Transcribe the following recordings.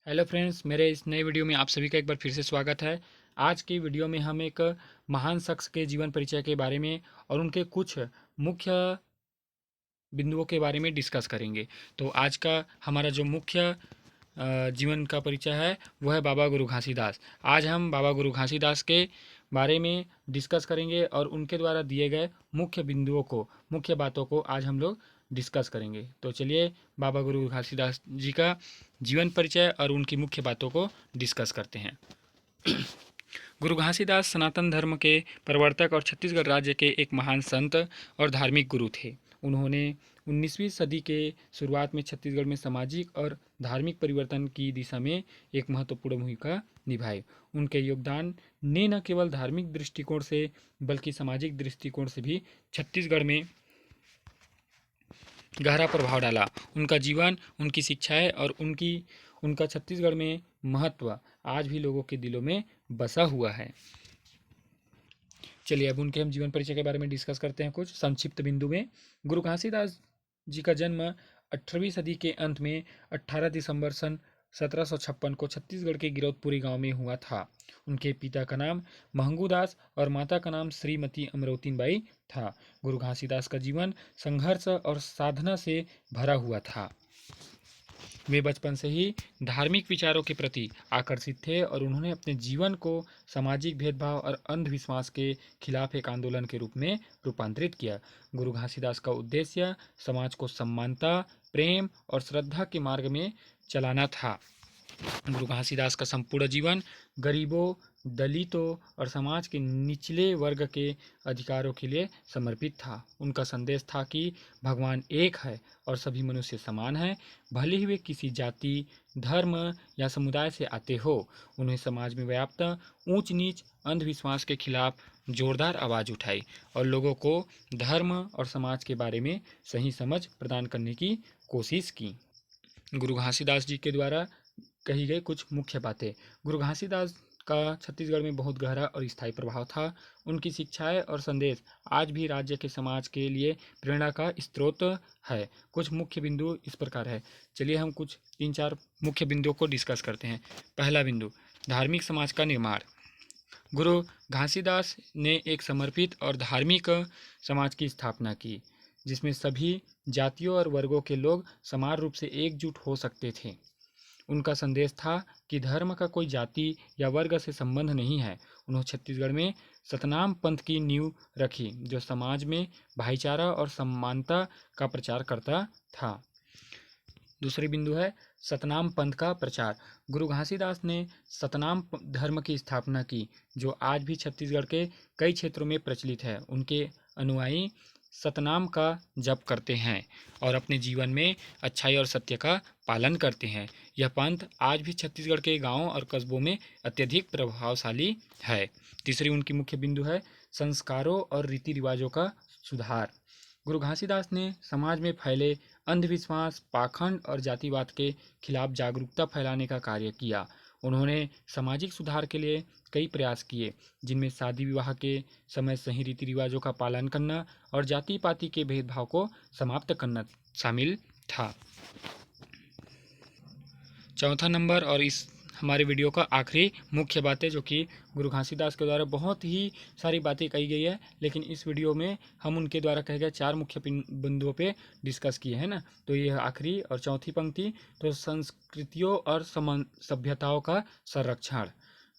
Hello friends, मेरे इस नए वीडियो में आप सभी का एक बार फिर से स्वागत है। आज की वीडियो में हम एक महान शख्स के जीवन परिचय के बारे में और उनके कुछ मुख्य बिंदुओं के बारे में डिस्कस करेंगे। तो आज का हमारा जो मुख्य जीवन का परिचय है वो है बाबा गुरु घासीदास। आज हम बाबा गुरु घासीदास के बारे में डिस्कस करेंगे और उनके द्वारा दिए गए मुख्य बिंदुओं को, मुख्य बातों को आज हम लोग डिस्कस करेंगे। तो चलिए बाबा गुरु घासीदास जी का जीवन परिचय और उनकी मुख्य बातों को डिस्कस करते हैं। गुरु घासीदास सनातन धर्म के प्रवर्तक और छत्तीसगढ़ राज्य के एक महान संत और धार्मिक गुरु थे। उन्होंने 19वीं सदी के शुरुआत में छत्तीसगढ़ में सामाजिक और धार्मिक परिवर्तन की दिशा में एक महत्वपूर्ण भूमिका निभाई। उनके योगदान ने न केवल धार्मिक दृष्टिकोण से बल्कि सामाजिक दृष्टिकोण से भी छत्तीसगढ़ में गहरा प्रभाव डाला। उनका जीवन, उनकी शिक्षाएं और उनका छत्तीसगढ़ में महत्व आज भी लोगों के दिलों में बसा हुआ है। चलिए अब उनके हम जीवन परिचय के बारे में डिस्कस करते हैं कुछ संक्षिप्त बिंदु में। गुरु घासीदास जी का जन्म 18वीं सदी के अंत में 18 दिसंबर सन 1756 को छत्तीसगढ़ के गिरौदपुरी गांव में हुआ था। उनके पिता का नाम महंगू दास और माता का नाम श्रीमती अमरोतीन बाई था। गुरु घासीदास का जीवन संघर्ष और साधना से भरा हुआ था। वे बचपन से ही धार्मिक विचारों के प्रति आकर्षित थे और उन्होंने अपने जीवन को सामाजिक भेदभाव और अंधविश्वास के खिलाफ एक आंदोलन के रूप में रूपांतरित किया। गुरु घासीदास का उद्देश्य समाज को समानता, प्रेम और श्रद्धा के मार्ग में चलाना था। गुरु घासीदास का संपूर्ण जीवन गरीबों, दलितों और समाज के निचले वर्ग के अधिकारों के लिए समर्पित था। उनका संदेश था कि भगवान एक है और सभी मनुष्य समान हैं, भले ही वे किसी जाति, धर्म या समुदाय से आते हो। उन्हें समाज में व्याप्त ऊंच नीच, अंधविश्वास के खिलाफ जोरदार आवाज़ उठाई और लोगों को धर्म और समाज के बारे में सही समझ प्रदान करने की कोशिश की। गुरु घासीदास जी के द्वारा कही गई कुछ मुख्य बातें। गुरु घासीदास का छत्तीसगढ़ में बहुत गहरा और स्थायी प्रभाव था। उनकी शिक्षाएं और संदेश आज भी राज्य के समाज के लिए प्रेरणा का स्रोत है। कुछ मुख्य बिंदु इस प्रकार है। चलिए हम कुछ 3-4 मुख्य बिंदुओं को डिस्कस करते हैं। पहला बिंदु, धार्मिक समाज का निर्माण। गुरु घासीदास ने एक समर्पित और धार्मिक समाज की स्थापना की, जिसमें सभी जातियों और वर्गों के लोग समान रूप से एकजुट हो सकते थे। उनका संदेश था कि धर्म का कोई जाति या वर्ग से संबंध नहीं है। उन्होंने छत्तीसगढ़ में सतनाम पंथ की नींव रखी, जो समाज में भाईचारा और समानता का प्रचार करता था। दूसरी बिंदु है सतनाम पंथ का प्रचार। गुरु घासीदास ने सतनाम धर्म की स्थापना की, जो आज भी छत्तीसगढ़ के कई क्षेत्रों में प्रचलित है। उनके अनुयायी सतनाम का जप करते हैं और अपने जीवन में अच्छाई और सत्य का पालन करते हैं। यह पंथ आज भी छत्तीसगढ़ के गांवों और कस्बों में अत्यधिक प्रभावशाली है। तीसरी उनकी मुख्य बिंदु है संस्कारों और रीति रिवाजों का सुधार। गुरु घासीदास ने समाज में फैले अंधविश्वास, पाखंड और जातिवाद के खिलाफ जागरूकता फैलाने का कार्य किया। उन्होंने सामाजिक सुधार के लिए कई प्रयास किए, जिनमें शादी विवाह के समय सही रीति रिवाजों का पालन करना और जाति पाति के भेदभाव को समाप्त करना शामिल था। चौथा नंबर और इस हमारे वीडियो का आखिरी मुख्य बातें, जो कि गुरु घासीदास के द्वारा बहुत ही सारी बातें कही गई है, लेकिन इस वीडियो में हम उनके द्वारा कहे गए 4 मुख्य बिंदुओं पे डिस्कस किए हैं ना। तो ये आखिरी और चौथी पंक्ति, तो संस्कृतियों और सभ्यताओं का संरक्षण।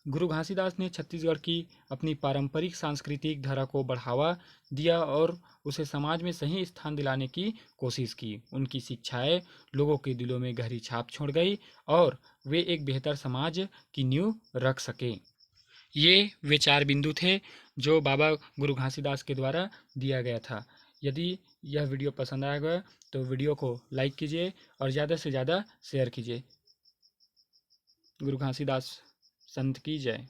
गुरु घासीदास ने छत्तीसगढ़ की अपनी पारंपरिक सांस्कृतिक धारा को बढ़ावा दिया और उसे समाज में सही स्थान दिलाने की कोशिश की। उनकी शिक्षाएं लोगों के दिलों में गहरी छाप छोड़ गई और वे एक बेहतर समाज की नींव रख सके। ये वे 4 बिंदु थे जो बाबा गुरु घासीदास के द्वारा दिया गया था। यदि यह वीडियो पसंद आएगा तो वीडियो को लाइक कीजिए और ज़्यादा से ज़्यादा शेयर कीजिए। गुरु घासीदास संत की जय।